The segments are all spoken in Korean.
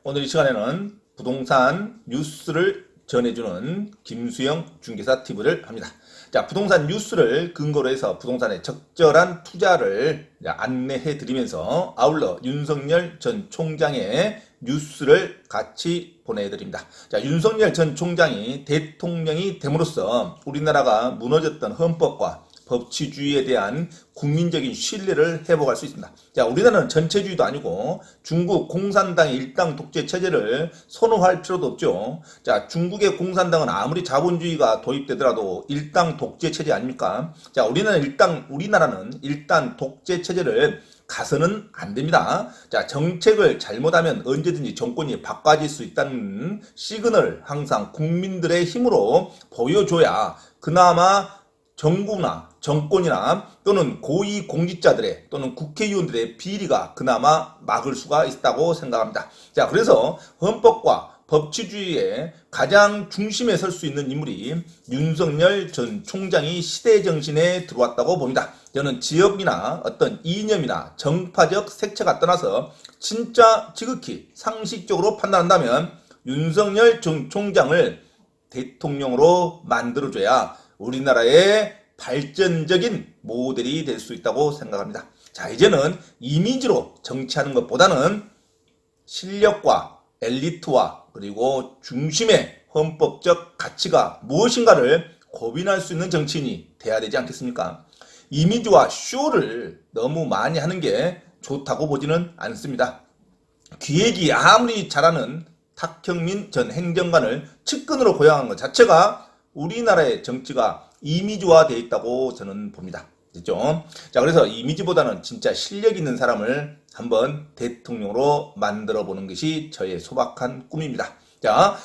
오늘 이 시간에는 부동산 뉴스를 전해주는 김수영 중개사 TV를 합니다. 자, 부동산 뉴스를 근거로 해서 부동산의 적절한 투자를 안내해 드리면서 아울러 윤석열 전 총장의 뉴스를 같이 보내드립니다. 자, 윤석열 전 총장이 대통령이 됨으로써 우리나라가 무너졌던 헌법과 법치주의에 대한 국민적인 신뢰를 회복할 수 있습니다. 자, 우리나라는 전체주의도 아니고 중국 공산당의 일당 독재 체제를 선호할 필요도 없죠. 자, 중국의 공산당은 아무리 자본주의가 도입되더라도 일당 독재 체제 아닙니까? 자, 우리나라는 일당 독재 체제를 가서는 안 됩니다. 자, 정책을 잘못하면 언제든지 정권이 바꿔질 수 있다는 시그널을 항상 국민들의 힘으로 보여줘야 그나마 정부나 정권이나 또는 고위공직자들의 또는 국회의원들의 비리가 그나마 막을 수가 있다고 생각합니다. 자, 그래서 헌법과 법치주의의 가장 중심에 설 수 있는 인물이 윤석열 전 총장이 시대 정신에 들어왔다고 봅니다. 저는 지역이나 어떤 이념이나 정파적 색채가 떠나서 진짜 지극히 상식적으로 판단한다면 윤석열 전 총장을 대통령으로 만들어줘야 우리나라의 발전적인 모델이 될 수 있다고 생각합니다. 자, 이제는 이미지로 정치하는 것보다는 실력과 엘리트와 그리고 중심의 헌법적 가치가 무엇인가를 고민할 수 있는 정치인이 돼야 되지 않겠습니까? 이미지와 쇼를 너무 많이 하는 게 좋다고 보지는 않습니다. 기획이 아무리 잘하는 탁현민 전 행정관을 측근으로 고용한 것 자체가 우리나라의 정치가 이미지화되어 있다고 저는 봅니다. 됐죠? 자, 그래서 이미지보다는 진짜 실력 있는 사람을 한번 대통령으로 만들어 보는 것이 저의 소박한 꿈입니다. 자,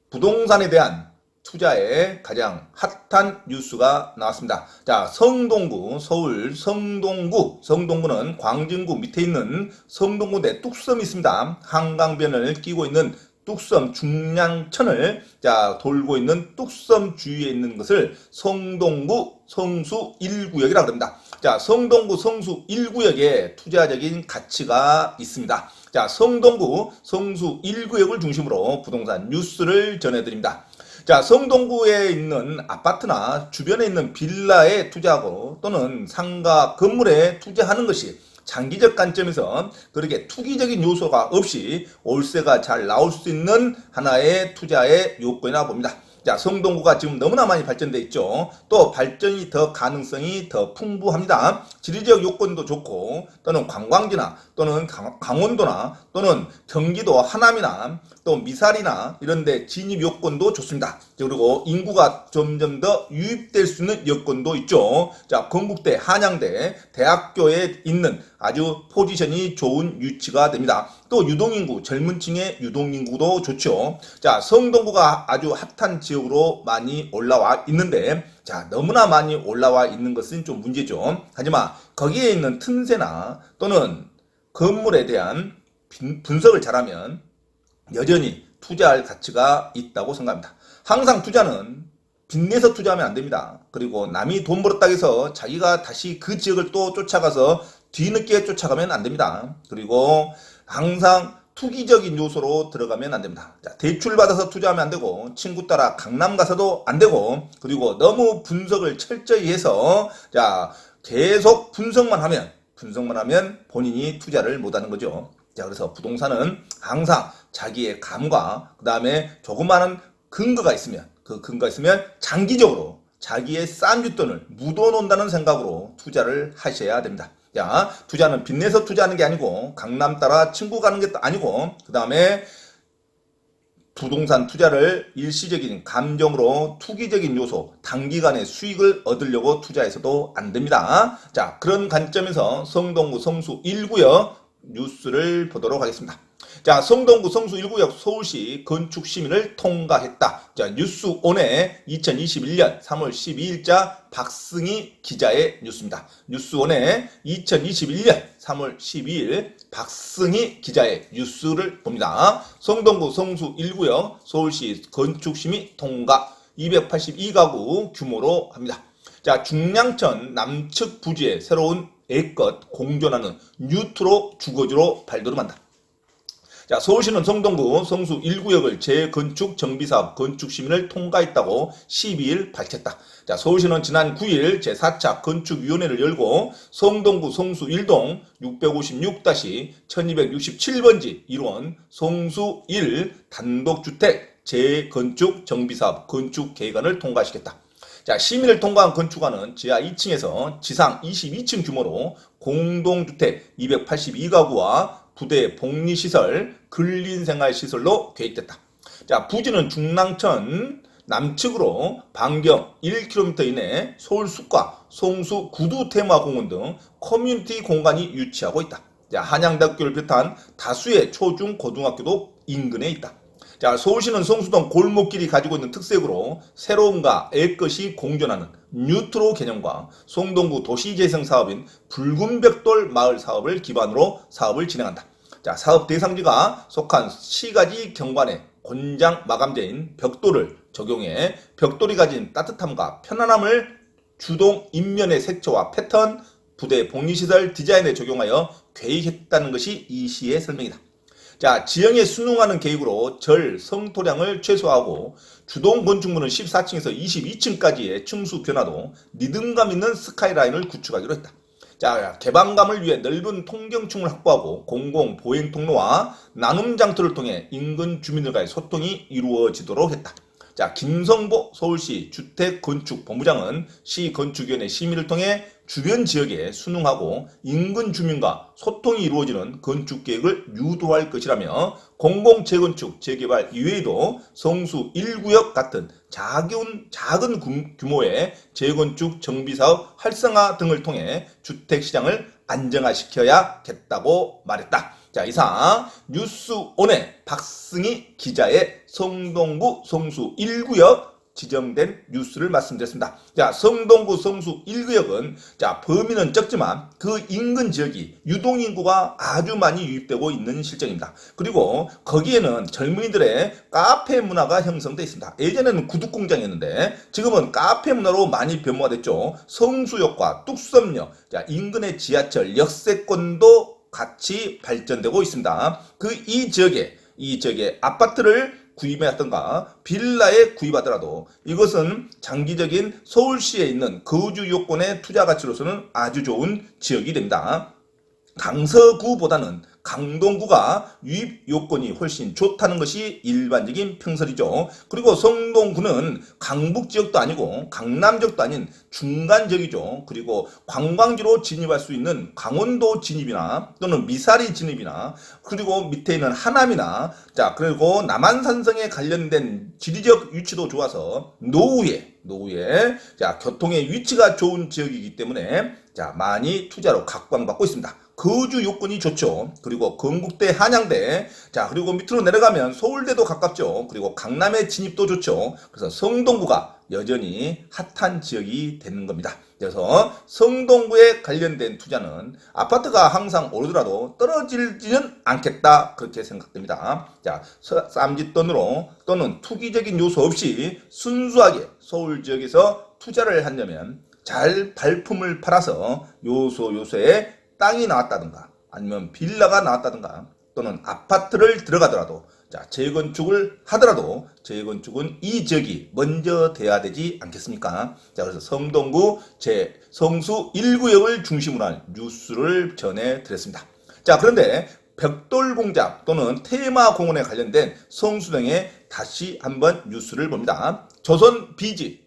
부동산에 대한 투자의 가장 핫한 뉴스가 나왔습니다. 자, 성동구, 서울 성동구는 광진구 밑에 있는 성동구 내 뚝섬이 있습니다. 한강변을 끼고 있는 뚝섬 중량천을 돌고 있는 뚝섬 주위에 있는 것을 성동구 성수 1구역이라고 합니다. 자, 성동구 성수 1구역에 투자적인 가치가 있습니다. 자, 성동구 성수 1구역을 중심으로 부동산 뉴스를 전해드립니다. 자, 성동구에 있는 아파트나 주변에 있는 빌라에 투자하고 또는 상가 건물에 투자하는 것이 장기적 관점에서 그렇게 투기적인 요소가 없이 월세가 잘 나올 수 있는 하나의 투자의 요건이라고 봅니다. 자, 성동구가 지금 너무나 많이 발전되어 있죠. 또 발전이 더 가능성이 더 풍부합니다. 지리적 요건도 좋고 또는 관광지나 또는 강원도나 또는 경기도 하남이나 또 미사리나 이런 데 진입 요건도 좋습니다. 그리고 인구가 점점 더 유입될 수 있는 여건도 있죠. 자, 건국대, 한양대, 대학교에 있는 아주 포지션이 좋은 위치가 됩니다. 또 유동인구, 젊은 층의 유동인구도 좋죠. 자, 성동구가 아주 핫한 지역으로 많이 올라와 있는데, 자, 너무나 많이 올라와 있는 것은 좀 문제죠. 하지만 거기에 있는 틈새나 또는 건물에 대한 분석을 잘하면 여전히 투자할 가치가 있다고 생각합니다. 항상 투자는 빚내서 투자하면 안 됩니다. 그리고 남이 돈 벌었다고 해서 자기가 다시 그 지역을 또 쫓아가서 뒤늦게 쫓아가면 안 됩니다. 그리고 항상 투기적인 요소로 들어가면 안 됩니다. 자, 대출 받아서 투자하면 안 되고 친구 따라 강남 가서도 안 되고 그리고 너무 분석을 철저히 해서 계속 분석만 하면 본인이 투자를 못하는 거죠. 자, 그래서 부동산은 항상 자기의 감과 그 다음에 조그마한 근거가 있으면 장기적으로 자기의 싼 윷돈을 묻어놓는다는 생각으로 투자를 하셔야 됩니다. 자, 투자는 빚내서 투자하는 게 아니고 강남 따라 친구 가는 게 아니고 그 다음에 부동산 투자를 일시적인 감정으로 투기적인 요소, 단기간에 수익을 얻으려고 투자해서도 안 됩니다. 자, 그런 관점에서 성동구 성수 1구역 뉴스를 보도록 하겠습니다. 자, 성동구 성수 1구역 서울시 건축심의를 통과했다. 자, 뉴스온의 2021년 3월 12일자 박승희 기자의 뉴스입니다. 뉴스온의 2021년 3월 12일 박승희 기자의 뉴스를 봅니다. 성동구 성수 1구역 서울시 건축심의 통과 282가구 규모로 합니다. 자, 중량천 남측 부지에 새로운 A껏 공존하는 뉴트로 주거지로 발돋움한다. 자, 서울시는 성동구 성수 1구역을 재건축 정비사업 건축심의를 통과했다고 12일 밝혔다. 자, 서울시는 지난 9일 제4차 건축위원회를 열고 성동구 성수 1동 656-1267번지 1원 성수 1 단독주택 재건축 정비사업 건축계획안을 통과시켰다. 자, 심의를 통과한 건축안은 지하 2층에서 지상 22층 규모로 공동주택 282가구와 부대 복리시설, 근린생활시설로 계획됐다. 자, 부지는 중랑천 남측으로 반경 1km 이내 서울 숲과 송수 구두 테마공원 등 커뮤니티 공간이 위치하고 있다. 자, 한양대학교를 비롯한 다수의 초중 고등학교도 인근에 있다. 자, 서울시는 성수동 골목길이 가지고 있는 특색으로 새로움과 애것이 공존하는 뉴트로 개념과 송동구 도시재생 사업인 붉은 벽돌 마을 사업을 기반으로 사업을 진행한다. 자, 사업 대상지가 속한 시가지 경관의 곤장 마감재인 벽돌을 적용해 벽돌이 가진 따뜻함과 편안함을 주동 인면의 색채와 패턴, 부대 복리시설 디자인에 적용하여 계획했다는 것이 이 시의 설명이다. 자, 지형에 순응하는 계획으로 절, 성토량을 최소화하고 주동 건축물은 14층에서 22층까지의 층수 변화도 리듬감 있는 스카이라인을 구축하기로 했다. 자, 개방감을 위해 넓은 통경층을 확보하고 공공 보행 통로와 나눔 장터를 통해 인근 주민들과의 소통이 이루어지도록 했다. 자, 김성보 서울시 주택건축본부장은 시건축위원회 심의를 통해 주변 지역에 순응하고 인근 주민과 소통이 이루어지는 건축계획을 유도할 것이라며 공공재건축 재개발 이외에도 성수 1구역 같은 작은 규모의 재건축 정비사업 활성화 등을 통해 주택시장을 안정화시켜야겠다고 말했다. 자, 이상 뉴스온의 박승희 기자의 성동구 성수 1구역 지정된 뉴스를 말씀드렸습니다. 자, 성동구 성수 1구역은 자, 범위는 적지만 그 인근 지역이 유동인구가 아주 많이 유입되고 있는 실정입니다. 그리고 거기에는 젊은이들의 카페 문화가 형성되어 있습니다. 예전에는 구두공장이었는데 지금은 카페 문화로 많이 변모가 됐죠. 성수역과 뚝섬역, 자, 인근의 지하철, 역세권도 같이 발전되고 있습니다. 이 지역에 아파트를 구입해왔던가 빌라에 구입하더라도 이것은 장기적인 서울시에 있는 거주 요건의 투자 가치로서는 아주 좋은 지역이 됩니다. 강서구보다는 강동구가 유입 요건이 훨씬 좋다는 것이 일반적인 평설이죠. 그리고 성동구는 강북 지역도 아니고 강남 지역도 아닌 중간 지역이죠. 그리고 관광지로 진입할 수 있는 강원도 진입이나 또는 미사리 진입이나 그리고 밑에 있는 하남이나 자, 그리고 남한산성에 관련된 지리적 위치도 좋아서 노후에 자, 교통의 위치가 좋은 지역이기 때문에 자, 많이 투자로 각광받고 있습니다. 거주 요건이 좋죠. 그리고 건국대, 한양대, 자, 그리고 밑으로 내려가면 서울대도 가깝죠. 그리고 강남의 진입도 좋죠. 그래서 성동구가 여전히 핫한 지역이 되는 겁니다. 그래서 성동구에 관련된 투자는 아파트가 항상 오르더라도 떨어지지는 않겠다, 그렇게 생각됩니다. 자, 쌈짓돈으로 또는 투기적인 요소 없이 순수하게 서울 지역에서 투자를 한다면 잘 발품을 팔아서 요소에 땅이 나왔다든가 아니면 빌라가 나왔다든가 또는 아파트를 들어가더라도 자, 재건축을 하더라도 재건축은 이 지역이 먼저 돼야 되지 않겠습니까? 자, 그래서 성동구 성수 1구역을 중심으로 한 뉴스를 전해드렸습니다. 자, 그런데 벽돌공장 또는 테마공원에 관련된 성수동에 다시 한번 뉴스를 봅니다. 조선 비즈니스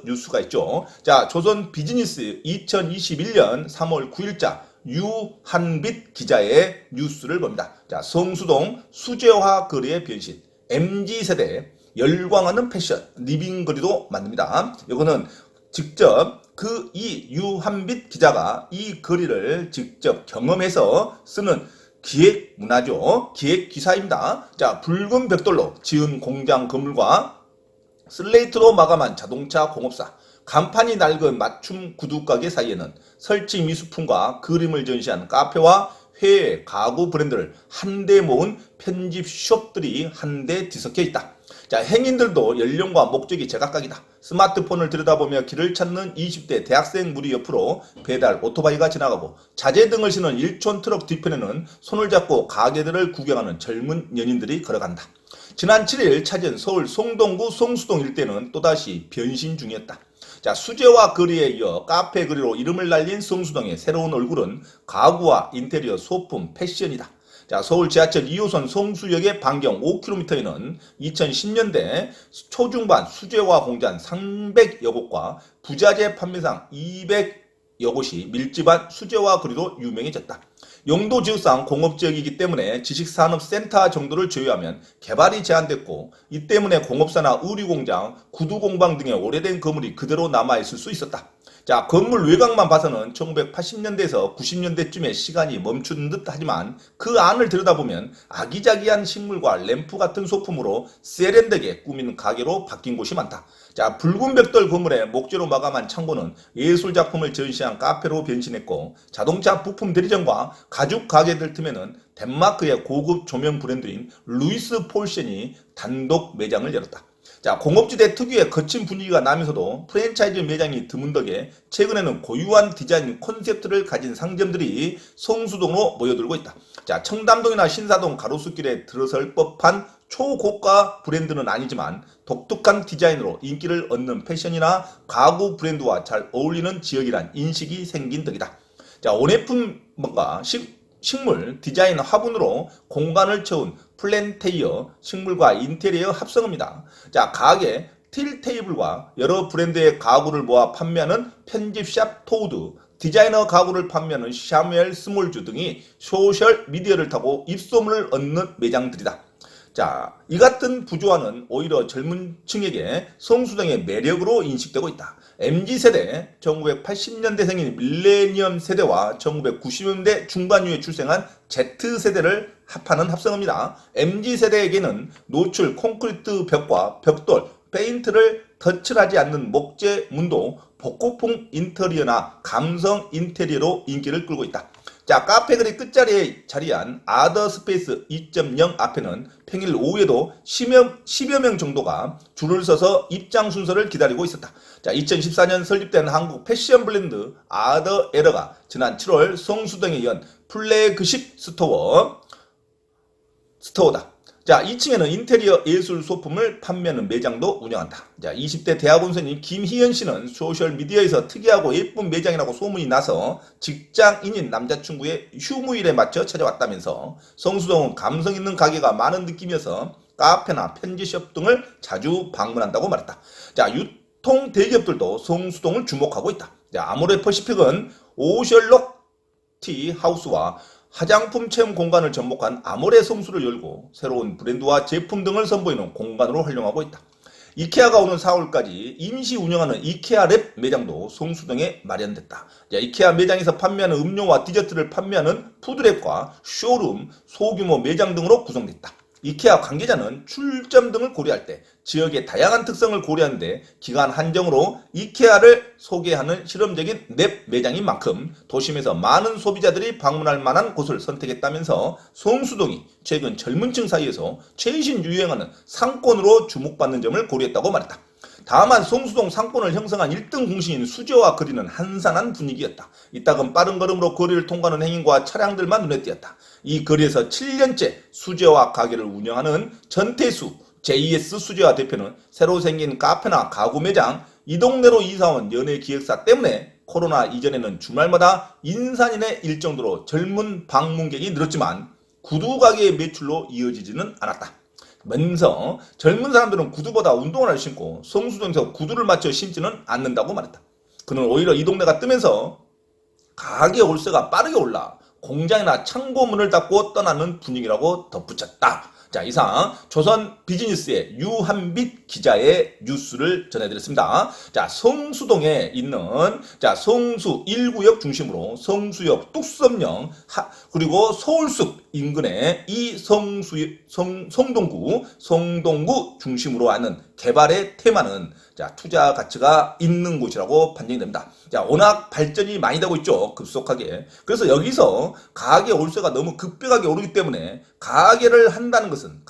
뉴스가 있죠. 자, 조선 비즈니스 2021년 3월 9일자 유한빛 기자의 뉴스를 봅니다. 자, 성수동 수제화 거리의 변신, MZ세대 열광하는 패션, 리빙거리도 만듭니다. 이거는 직접 이 유한빛 기자가 이 거리를 직접 경험해서 쓰는 기획 문화죠. 기획 기사입니다. 자, 붉은 벽돌로 지은 공장 건물과 슬레이트로 마감한 자동차 공업사, 간판이 낡은 맞춤 구두가게 사이에는 설치 미술품과 그림을 전시하는 카페와 해외 가구 브랜드를 한데 모은 편집숍들이 한데 뒤섞여 있다. 자, 행인들도 연령과 목적이 제각각이다. 스마트폰을 들여다보며 길을 찾는 20대 대학생 무리 옆으로 배달 오토바이가 지나가고 자재등을 싣는 1촌 트럭 뒤편에는 손을 잡고 가게들을 구경하는 젊은 연인들이 걸어간다. 지난 7일 찾은 서울 송동구 송수동 일대는 또다시 변신 중이었다. 자, 수제화 거리에 이어 카페 거리로 이름을 날린 송수동의 새로운 얼굴은 가구와 인테리어, 소품, 패션이다. 자, 서울 지하철 2호선 송수역의 반경 5km에는 2010년대 초중반 수제화 공장 300여 곳과 부자재 판매상 200여 곳이 밀집한 수제화 거리로 유명해졌다. 용도 지역상 공업지역이기 때문에 지식산업센터 정도를 제외하면 개발이 제한됐고, 이 때문에 공업사나 의류공장, 구두공방 등의 오래된 건물이 그대로 남아있을 수 있었다. 자, 건물 외곽만 봐서는 1980년대에서 90년대쯤에 시간이 멈춘 듯 하지만 그 안을 들여다보면 아기자기한 식물과 램프 같은 소품으로 세련되게 꾸민 가게로 바뀐 곳이 많다. 자, 붉은 벽돌 건물에 목재로 마감한 창고는 예술작품을 전시한 카페로 변신했고, 자동차 부품 대리점과 가죽 가게들 틈에는 덴마크의 고급 조명 브랜드인 루이스 폴센이 단독 매장을 열었다. 자, 공업지대 특유의 거친 분위기가 나면서도 프랜차이즈 매장이 드문 덕에 최근에는 고유한 디자인 콘셉트를 가진 상점들이 성수동으로 모여들고 있다. 자, 청담동이나 신사동 가로수길에 들어설 법한 초고가 브랜드는 아니지만 독특한 디자인으로 인기를 얻는 패션이나 가구 브랜드와 잘 어울리는 지역이란 인식이 생긴 덕이다. 자, 원예품과 식물, 디자인 화분으로 공간을 채운 플랜테이어, 식물과 인테리어 합성입니다. 자, 가게, 틸 테이블과 여러 브랜드의 가구를 모아 판매하는 편집샵 토우드, 디자이너 가구를 판매하는 샤무엘 스몰주 등이 소셜 미디어를 타고 입소문을 얻는 매장들이다. 자, 이 같은 부조화는 오히려 젊은 층에게 성수동의 매력으로 인식되고 있다. MZ세대, 1980년대생인 밀레니엄 세대와 1990년대 중반 이후에 출생한 Z세대를 합하는 합성어입니다. MZ세대에게는 노출 콘크리트 벽과 벽돌, 페인트를 덧칠하지 않는 목재 문도 복고풍 인테리어나 감성 인테리어로 인기를 끌고 있다. 자, 카페거리 끝자리에 자리한 아더스페이스 2.0 앞에는 평일 오후에도 10여 명 정도가 줄을 서서 입장 순서를 기다리고 있었다. 자, 2014년 설립된 한국 패션 브랜드 아더에러가 지난 7월 성수동에 연 플래그십 스토어다. 자, 2층에는 인테리어 예술 소품을 판매하는 매장도 운영한다. 자, 20대 대학원생인 김희연 씨는 소셜미디어에서 특이하고 예쁜 매장이라고 소문이 나서 직장인인 남자친구의 휴무일에 맞춰 찾아왔다면서 성수동은 감성 있는 가게가 많은 느낌이어서 카페나 편지숍 등을 자주 방문한다고 말했다. 자, 유통 대기업들도 성수동을 주목하고 있다. 자, 아모레퍼시픽은 오셜록 티 하우스와 화장품 체험 공간을 접목한 아모레 성수를 열고 새로운 브랜드와 제품 등을 선보이는 공간으로 활용하고 있다. 이케아가 오는 4월까지 임시 운영하는 이케아 랩 매장도 성수동에 마련됐다. 자, 이케아 매장에서 판매하는 음료와 디저트를 판매하는 푸드랩과 쇼룸, 소규모 매장 등으로 구성됐다. 이케아 관계자는 출점 등을 고려할 때 지역의 다양한 특성을 고려하는데 기간 한정으로 이케아를 소개하는 실험적인 랩 매장인 만큼 도심에서 많은 소비자들이 방문할 만한 곳을 선택했다면서 성수동이 최근 젊은층 사이에서 최신 유행하는 상권으로 주목받는 점을 고려했다고 말했다. 다만 성수동 상권을 형성한 1등 공신인 수제화 거리는 한산한 분위기였다. 이따금 빠른 걸음으로 거리를 통과하는 행인과 차량들만 눈에 띄었다. 이 거리에서 7년째 수제화 가게를 운영하는 전태수 JS 수제화 대표는 새로 생긴 카페나 가구 매장, 이 동네로 이사온 연예기획사 때문에 코로나 이전에는 주말마다 인산인해 일 정도로 젊은 방문객이 늘었지만 구두 가게의 매출로 이어지지는 않았다. 면서 젊은 사람들은 구두보다 운동화를 신고 성수동에서 구두를 맞춰 신지는 않는다고 말했다. 그는 오히려 이 동네가 뜨면서 가게 월세가 빠르게 올라 공장이나 창고 문을 닫고 떠나는 분위기라고 덧붙였다. 자, 이상 조선 비즈니스의 유한빛 기자의 뉴스를 전해드렸습니다. 자, 성수동에 있는 성수 1구역 중심으로 성수역, 뚝섬역, 그리고 서울숲 인근의 이 성동구 중심으로 하는 개발의 테마는 자, 투자 가치가 있는 곳이라고 판정이 됩니다. 자, 워낙 발전이 많이 되고 있죠. 급속하게. 그래서 여기서 가계 월세가 너무 급격하게 오르기 때문에 가계를 한다는 것은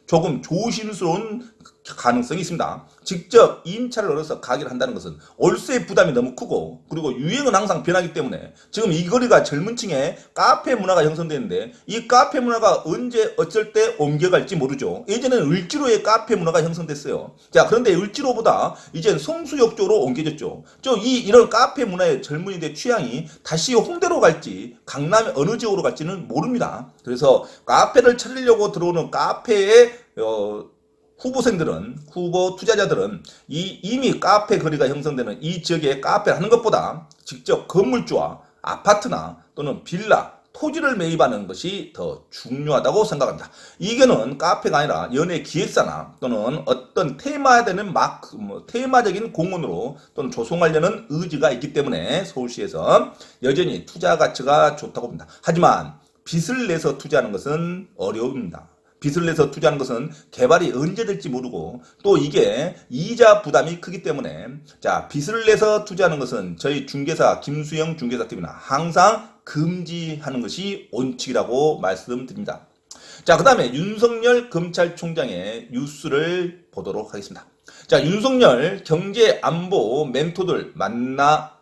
조금 조심스러운 가능성이 있습니다. 직접 임차를 얻어서 가게를 한다는 것은 월세 부담이 너무 크고, 그리고 유행은 항상 변하기 때문에 지금 이 거리가 젊은 층에 카페 문화가 형성되는데 이 카페 문화가 언제 어쩔 때 옮겨갈지 모르죠. 예전에는 을지로에 카페 문화가 형성됐어요. 자, 그런데 을지로보다 이젠 성수역 쪽으로 옮겨졌죠. 이런 카페 문화의 젊은이들 취향이 다시 홍대로 갈지 강남의 어느 지역으로 갈지는 모릅니다. 그래서 카페를 차리려고 들어오는 카페의 후보 투자자들은 이미 카페 거리가 형성되는 이 지역에 카페를 하는 것보다 직접 건물주와 아파트나 또는 빌라, 토지를 매입하는 것이 더 중요하다고 생각합니다. 이거는 카페가 아니라 연예 기획사나 또는 어떤 테마되는 테마적인 공원으로 또는 조성하려는 의지가 있기 때문에 서울시에서 여전히 투자 가치가 좋다고 봅니다. 하지만 빚을 내서 투자하는 것은 어려웁니다. 빚을 내서 투자하는 것은 개발이 언제 될지 모르고 또 이게 이자 부담이 크기 때문에 자, 빚을 내서 투자하는 것은 저희 중개사 김수영 중개사팀이나 항상 금지하는 것이 원칙이라고 말씀드립니다. 자, 그 다음에 윤석열 검찰총장의 뉴스를 보도록 하겠습니다. 자, 윤석열 경제안보 멘토들 만나러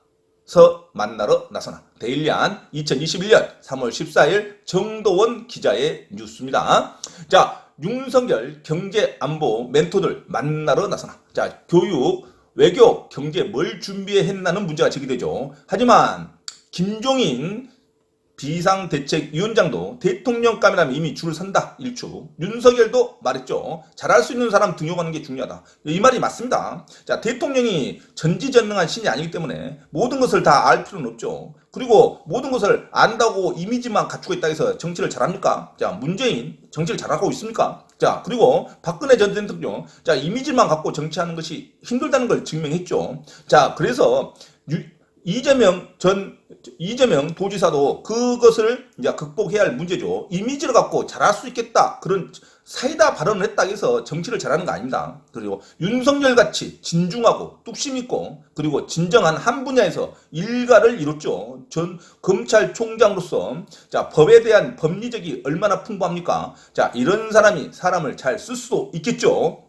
나서나. 데일리안 2021년 3월 14일 정도원 기자의 뉴스입니다. 자, 윤석열 경제안보 멘토들 만나러 나서나. 자, 교육, 외교, 경제 뭘 준비했나는 문제가 제기되죠. 하지만 김종인 비상대책위원장도 대통령감이라면 이미 줄을 선다. 일축. 윤석열도 말했죠. 잘할 수 있는 사람 등용하는 게 중요하다. 이 말이 맞습니다. 자, 대통령이 전지전능한 신이 아니기 때문에 모든 것을 다 알 필요는 없죠. 그리고 모든 것을 안다고 이미지만 갖추고 있다 해서 정치를 잘합니까? 자, 문재인 정치를 잘하고 있습니까? 자, 그리고 박근혜 전 대통령, 자, 이미지만 갖고 정치하는 것이 힘들다는 걸 증명했죠. 자, 그래서 이재명 도지사도 그것을 이제 극복해야 할 문제죠. 이미지를 갖고 잘할 수 있겠다. 그런 사이다 발언을 했다고 해서 정치를 잘하는 거 아닙니다. 그리고 윤석열 같이 진중하고 뚝심 있고 그리고 진정한 한 분야에서 일가를 이뤘죠. 전 검찰총장으로서 자, 법에 대한 법리적이 얼마나 풍부합니까? 자, 이런 사람이 사람을 잘 쓸 수도 있겠죠.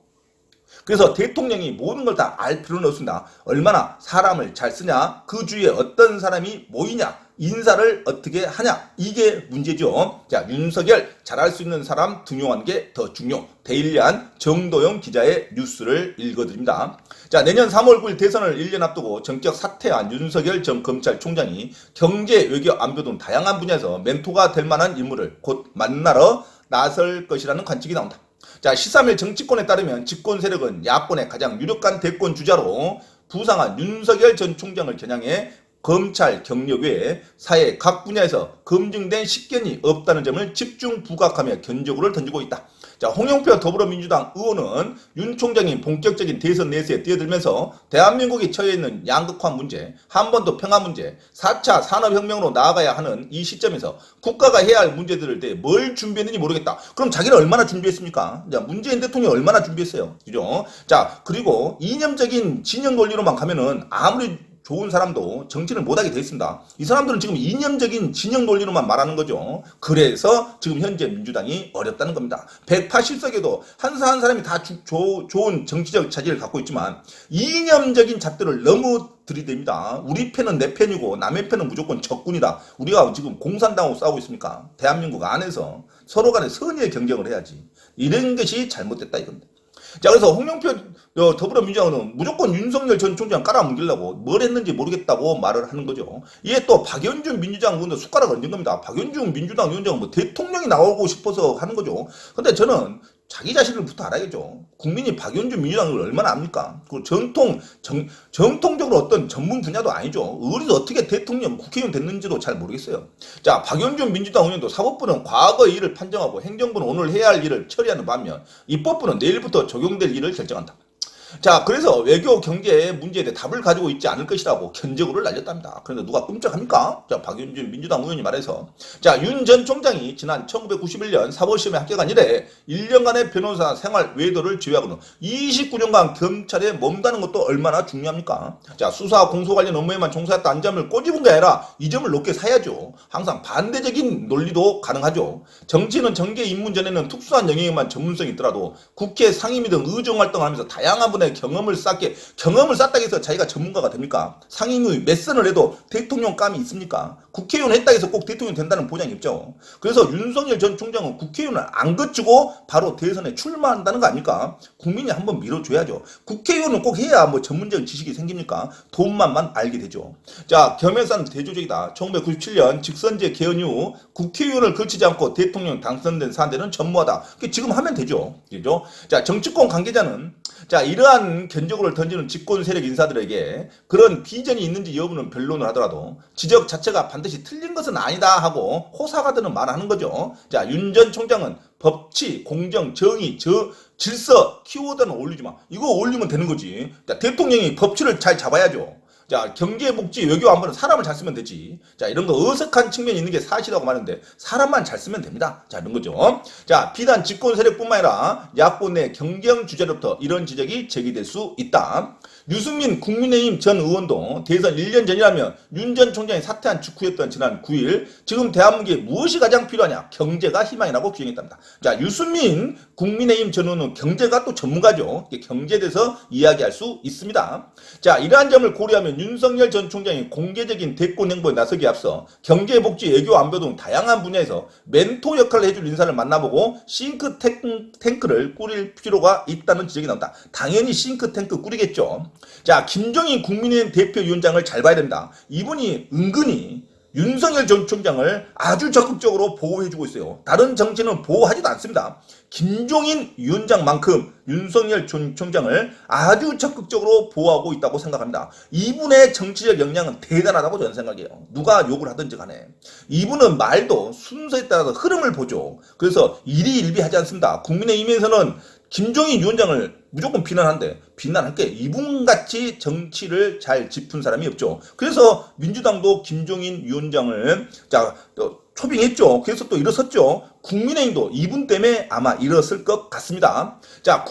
그래서 대통령이 모든 걸 다 알 필요는 없습니다. 얼마나 사람을 잘 쓰냐, 그 주위에 어떤 사람이 모이냐, 인사를 어떻게 하냐, 이게 문제죠. 자, 윤석열 잘할 수 있는 사람 등용하는 게 더 중요. 데일리안 정도영 기자의 뉴스를 읽어드립니다. 자, 내년 3월 9일 대선을 1년 앞두고 정격 사퇴한 윤석열 전 검찰총장이 경제, 외교, 안보 등 다양한 분야에서 멘토가 될 만한 인물을 곧 만나러 나설 것이라는 관측이 나온다. 자, 13일 정치권에 따르면 집권 세력은 야권의 가장 유력한 대권 주자로 부상한 윤석열 전 총장을 겨냥해 검찰 경력 외에 사회 각 분야에서 검증된 식견이 없다는 점을 집중 부각하며 견적으로 던지고 있다. 자, 홍영표 더불어민주당 의원은 윤 총장이 본격적인 대선 내세에 뛰어들면서 대한민국이 처해 있는 양극화 문제, 한반도 평화 문제, 4차 산업혁명으로 나아가야 하는 이 시점에서 국가가 해야 할 문제들을 대해 뭘 준비했는지 모르겠다. 그럼 자기는 얼마나 준비했습니까? 자, 문재인 대통령이 얼마나 준비했어요? 그죠? 자, 그리고 이념적인 진영 논리로만 가면은 아무리 좋은 사람도 정치를 못하게 돼 있습니다. 이 사람들은 지금 이념적인 진영 논리로만 말하는 거죠. 그래서 지금 현재 민주당이 어렵다는 겁니다. 180석에도 한 사람이 다 좋은 정치적 자질을 갖고 있지만 이념적인 잣들을 너무 들이댑니다. 우리 편은 내 편이고 남의 편은 무조건 적군이다. 우리가 지금 공산당하고 싸우고 있습니까? 대한민국 안에서 서로 간에 선의의 경쟁을 해야지. 이런 것이 잘못됐다 이겁니다. 자, 그래서 홍영표 더불어민주당은 무조건 윤석열 전 총장 깔아뭉개려고 뭘 했는지 모르겠다고 말을 하는 거죠. 이에 또 박연준 민주당 의원도 숟가락을 얹은 겁니다. 박연준 민주당 위원장은 뭐 대통령이 나오고 싶어서 하는 거죠. 근데 저는 자기 자신을부터 알아야겠죠. 국민이 박연준 민주당을 얼마나 압니까? 그 정통적으로 어떤 전문 분야도 아니죠. 어디서 어떻게 대통령, 국회의원 됐는지도 잘 모르겠어요. 자, 박연준 민주당 의원도 사법부는 과거의 일을 판정하고 행정부는 오늘 해야 할 일을 처리하는 반면 입법부는 내일부터 적용될 일을 결정한다. 자, 그래서 외교 경제 문제에 대해 답을 가지고 있지 않을 것이라고 견제구를 날렸답니다. 그런데 누가 끔찍합니까? 자, 박윤준 민주당 의원이 말해서 자, 윤 전 총장이 지난 1991년 사법시험에 합격한 이래 1년간의 변호사 생활 외도를 제외하고는 29년간 검찰에 몸다는 것도 얼마나 중요합니까? 자, 수사 공소 관련 업무에만 종사했다는 점을 꼬집은 게 아니라 이 점을 높게 사야죠. 항상 반대적인 논리도 가능하죠. 정치는 정계 입문 전에는 특수한 영역에만 전문성이 있더라도 국회 상임위 등 의정활동을 하면서 다양한 분야의 경험을 쌓다고 해서 자기가 전문가가 됩니까? 상임위 몇 선을 해도 대통령감이 있습니까? 국회의원 했다고 해서 꼭 대통령이 된다는 보장이 없죠. 그래서 윤석열 전 총장은 국회의원을 안 거치고 바로 대선에 출마한다는 거 아닙니까? 국민이 한번 밀어줘야죠. 국회의원은 꼭 해야 뭐 전문적인 지식이 생깁니까? 돈만만 알게 되죠. 자, 겸해서는 대조적이다. 1997년 직선제 개헌 이후 국회의원을 거치지 않고 대통령 당선된 사안들은 전무하다. 지금 하면 되죠. 그죠? 자, 정치권 관계자는 자, 이러한 견적을 던지는 집권 세력 인사들에게 그런 비전이 있는지 여부는 변론을 하더라도 지적 자체가 반드시 틀린 것은 아니다 하고 호사가들은 말하는 거죠. 자, 윤 전 총장은 법치, 공정, 정의, 질서, 키워드는 올리지 마. 이거 올리면 되는 거지. 자, 대통령이 법치를 잘 잡아야죠. 자, 경제, 복지, 외교 안보는 사람을 잘 쓰면 되지. 자, 이런 거 어색한 측면이 있는 게 사실이라고 말하는데 사람만 잘 쓰면 됩니다. 자, 이런 거죠. 자, 비단 집권 세력뿐만 아니라 야권 내 경쟁 주자로부터 이런 지적이 제기될 수 있다. 유승민 국민의힘 전 의원도 대선 1년 전이라면 윤 전 총장이 사퇴한 직후였던 지난 9일 지금 대한민국에 무엇이 가장 필요하냐? 경제가 희망이라고 규정했답니다. 자, 유승민 국민의힘 전 의원은 경제가 또 전문가죠. 경제에 대해서 이야기할 수 있습니다. 자, 이러한 점을 고려하면 윤석열 전 총장이 공개적인 대권 행보에 나서기에 앞서 경제, 복지, 외교, 안보 등 다양한 분야에서 멘토 역할을 해줄 인사를 만나보고 싱크탱크를 꾸릴 필요가 있다는 지적이 나온다. 당연히 싱크탱크 꾸리겠죠. 자, 김종인 국민의힘 대표위원장을 잘 봐야 됩니다. 이분이 은근히 윤석열 전 총장을 아주 적극적으로 보호해주고 있어요. 다른 정치는 보호하지도 않습니다. 김종인 위원장만큼 윤석열 전 총장을 아주 적극적으로 보호하고 있다고 생각합니다. 이분의 정치적 역량은 대단하다고 저는 생각해요. 누가 욕을 하든지 간에. 이분은 말도 순서에 따라서 흐름을 보죠. 그래서 일희일비하지 않습니다. 국민의힘에서는 김종인 위원장을 무조건 비난할 게 이분같이 정치를 잘 짚은 사람이 없죠. 그래서 민주당도 김종인 위원장을 초빙했죠. 그래서 또 일어섰죠. 국민의힘도 이분 때문에 아마 일어설 것 같습니다. 자,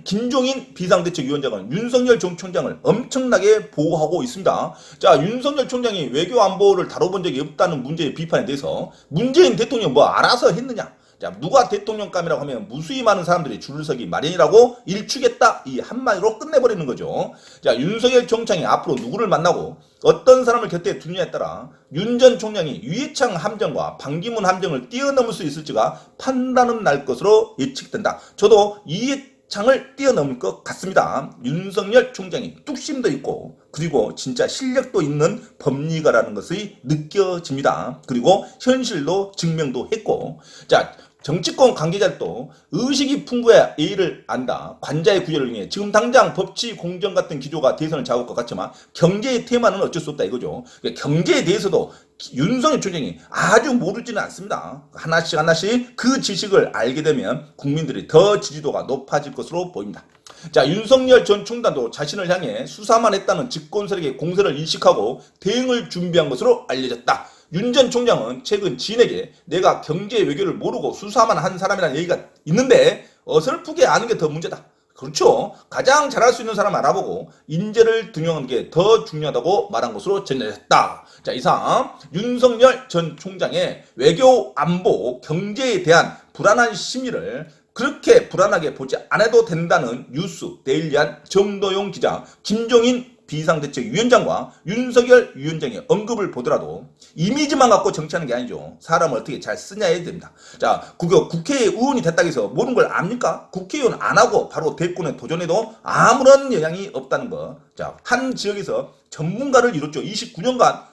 김종인 비상대책위원장은 윤석열 전 총장을 엄청나게 보호하고 있습니다. 자, 윤석열 총장이 외교 안보를 다뤄본 적이 없다는 문제의 비판에 대해서 문재인 대통령 뭐 알아서 했느냐? 자, 누가 대통령감이라고 하면 무수히 많은 사람들이 줄을 서기 마련이라고 일축했다. 이 한마디로 끝내버리는 거죠. 자, 윤석열 총장이 앞으로 누구를 만나고 어떤 사람을 곁에 두느냐에 따라 윤 전 총장이 유해창 함정과 반기문 함정을 뛰어넘을 수 있을지가 판단은 날 것으로 예측된다. 저도 유해창을 뛰어넘을 것 같습니다. 윤석열 총장이 뚝심도 있고 그리고 진짜 실력도 있는 법리가라는 것이 느껴집니다. 그리고 현실도 증명도 했고 자, 정치권 관계자도 의식이 풍부해야 A를 안다. 관자의 구절을 이용해 지금 당장 법치 공정 같은 기조가 대선을 잡을 것 같지만 경제의 테마는 어쩔 수 없다 이거죠. 경제에 대해서도 윤석열 총장이 아주 모르지는 않습니다. 하나씩 그 지식을 알게 되면 국민들이 더 지지도가 높아질 것으로 보입니다. 자, 윤석열 전 총장도 자신을 향해 수사만 했다는 집권 세력의 공세를 인식하고 대응을 준비한 것으로 알려졌다. 윤 전 총장은 최근 지인에게 내가 경제 외교를 모르고 수사만 한 사람이라는 얘기가 있는데 어설프게 아는 게 더 문제다. 그렇죠. 가장 잘할 수 있는 사람 알아보고 인재를 등용하는 게 더 중요하다고 말한 것으로 전해졌다. 자, 이상 윤석열 전 총장의 외교, 안보, 경제에 대한 불안한 심리를 그렇게 불안하게 보지 않아도 된다는 뉴스 데일리한 정도용 기자, 김종인 비상대책위원장과 윤석열 위원장의 언급을 보더라도 이미지만 갖고 정치하는 게 아니죠. 사람을 어떻게 잘 쓰냐에 됩니다. 자, 국회의원이 됐다고 해서 모르는 걸 압니까? 국회의원 안 하고 바로 대권에 도전해도 아무런 영향이 없다는 거. 자, 한 지역에서 전문가를 이뤘죠. 29년간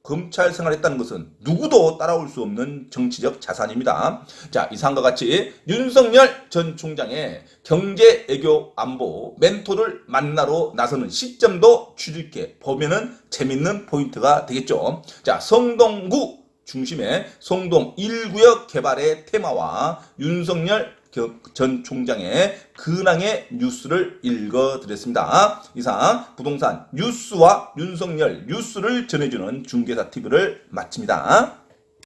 검찰 생활했다는 것은 누구도 따라올 수 없는 정치적 자산입니다. 자, 이상과 같이 윤석열 전 총장의 경제, 외교, 안보 멘토를 만나러 나서는 시점도 추측해 보면은 재밌는 포인트가 되겠죠. 자, 성동구 중심의 성동 1구역 개발의 테마와 윤석열 전 총장의 근황의 뉴스를 읽어드렸습니다. 이상 부동산 뉴스와 윤석열 뉴스를 전해주는 중개사 TV를 마칩니다.